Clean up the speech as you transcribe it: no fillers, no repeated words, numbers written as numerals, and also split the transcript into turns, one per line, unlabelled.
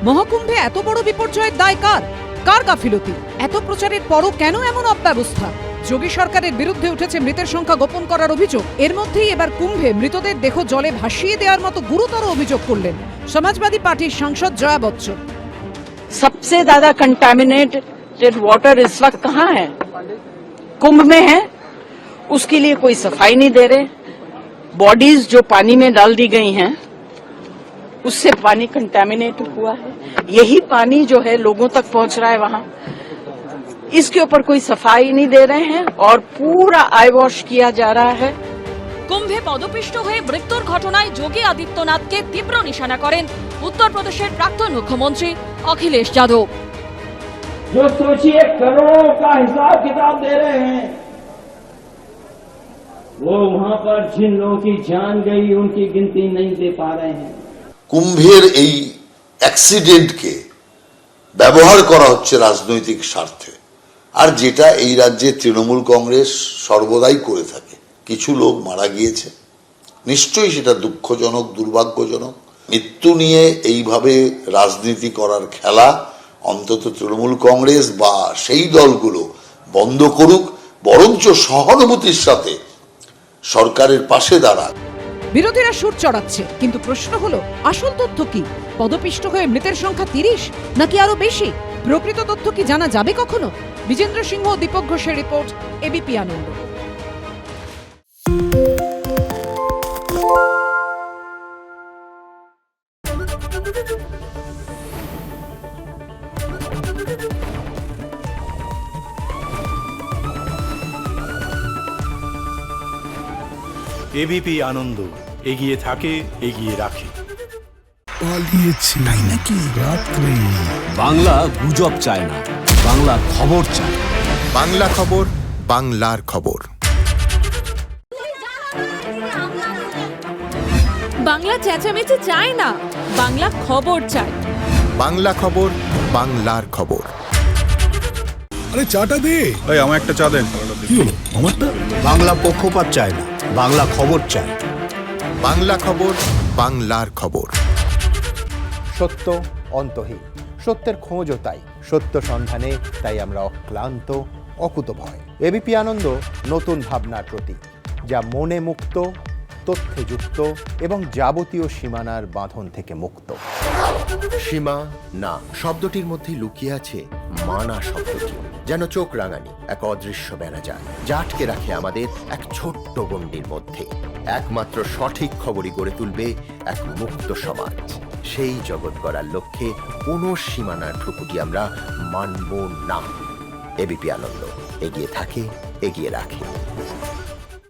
মহাকুম্ভে এত বড় বিপর্যয়ের দায় কার? কার গাফিলতি? এত প্রচারের পরও কেন এমন অব্যবস্থা? যোগী সরকারের বিরুদ্ধে উঠেছে মৃতের সংখ্যা গোপন করার অভিযোগ। এর মধ্যেই এবার কুম্ভে মৃতদের দেহ জলে ভাসিয়ে দেওয়ার মতো গুরুতর অভিযোগ করলেন সমাজবাদী পার্টির সাংসদ জয়া বচ্চন।
सबसे ज्यादा कंटामिनेटेड वाटर इस वक्त कहाँ है? कुंभ में है। उसके लिए कोई सफाई नहीं दे रहे। बॉडीज जो पानी में डाल दी गई हैं उससे पानी कंटामिनेट हुआ है। यही पानी जो है लोगों तक पहुंच रहा है वहां। इसके ऊपर कोई सफाई नहीं दे रहे हैं और पूरा आई वॉश किया जा रहा है।
কুম্ভে পদপিষ্ট হয়ে মৃত্যুর ঘটনায় যোগী আদিত্যনাথকে তীব্র নিশানা করেন উত্তরপ্রদেশের প্রাক্তন মুখ্যমন্ত্রী अखिलेश यादव।
जो सोचिए करोड़ों का हिसाब किताब दे रहे हैं, वो वहां पर जिन लोगों की जान गई उनकी गिनती नहीं दे पा रहे हैं।
কুম্ভের এই অ্যাক্সিডেন্টকে ব্যবহার করা হচ্ছে রাজনৈতিক স্বার্থে, আর যেটা এই রাজ্যে তৃণমূল কংগ্রেস সর্বদাই করে থাকে। কিছু লোক মারা গিয়েছে, নিশ্চয়ই সেটা দুঃখজনক, দুর্ভাগ্যজনক। মৃত্যু নিয়ে এইভাবে রাজনীতি করার খেলা অন্তত তৃণমূল কংগ্রেস বা সেই দলগুলো বন্ধ করুক, বরঞ্চ সহানুভূতির সাথে সরকারের পাশে দাঁড়াক।
বিরোধীরা সুর চড়াচ্ছে, কিন্তু প্রশ্ন হলো আসল তথ্য কি? পদপিষ্ট হয়ে মৃতের সংখ্যা 30 নাকি আরো বেশি? প্রকৃত তথ্য কি জানা যাবে কখনো? বিজেন্দ্র সিংহ ও দীপক ঘোষের রিপোর্ট, এবিপি আনন্দ।
এবিপি আনন্দ, এগিয়ে থাকে, এগিয়ে রাখে।
পালিয়েছে তাই নাকি? রাত্রে
বাংলা গুজব চায় না, বাংলা খবর চায়।
বাংলা খবর, বাংলার খবর।
বাংলা চেঁচামেচি চায় না, বাংলা খবর চায়।
বাংলা খবর, বাংলার খবর। আরে চাটা দে।
এই আমার একটা চা দেন।
কি হলো আমারটা?
বাংলা পক্ষপাত চায় না, বাংলা খবর চায়।
বাংলা খবর, বাংলার খবর।
সত্য অন্তহীন, সত্যের খোঁজও তাই, সত্য সন্ধানে তাই আমরা অক্লান্ত, অকুতভয়। এবিপি আনন্দ নতুন ভাবনার প্রতীক, যা মনে মুক্ত, তথ্যে যুক্ত এবং যাবতীয় সীমানার বাঁধন থেকে মুক্ত।
সীমা না শব্দটির মধ্যে লুকিয়ে আছে মানা শব্দটি, যেন চোখ রাঙানি এক অদৃশ্য বেড়াজাল, যা আটকে রাখে আমাদের এক ছোট্ট গণ্ডির মধ্যে। একমাত্র সঠিক খবরই গড়ে তুলবে এক মুক্ত সমাজ। সেই জগৎ গড়ার লক্ষ্যে কোনো সীমানার ঠুকুটি আমরা মানব না। এবিপি আনন্দ, এগিয়ে থাকে, এগিয়ে রাখে।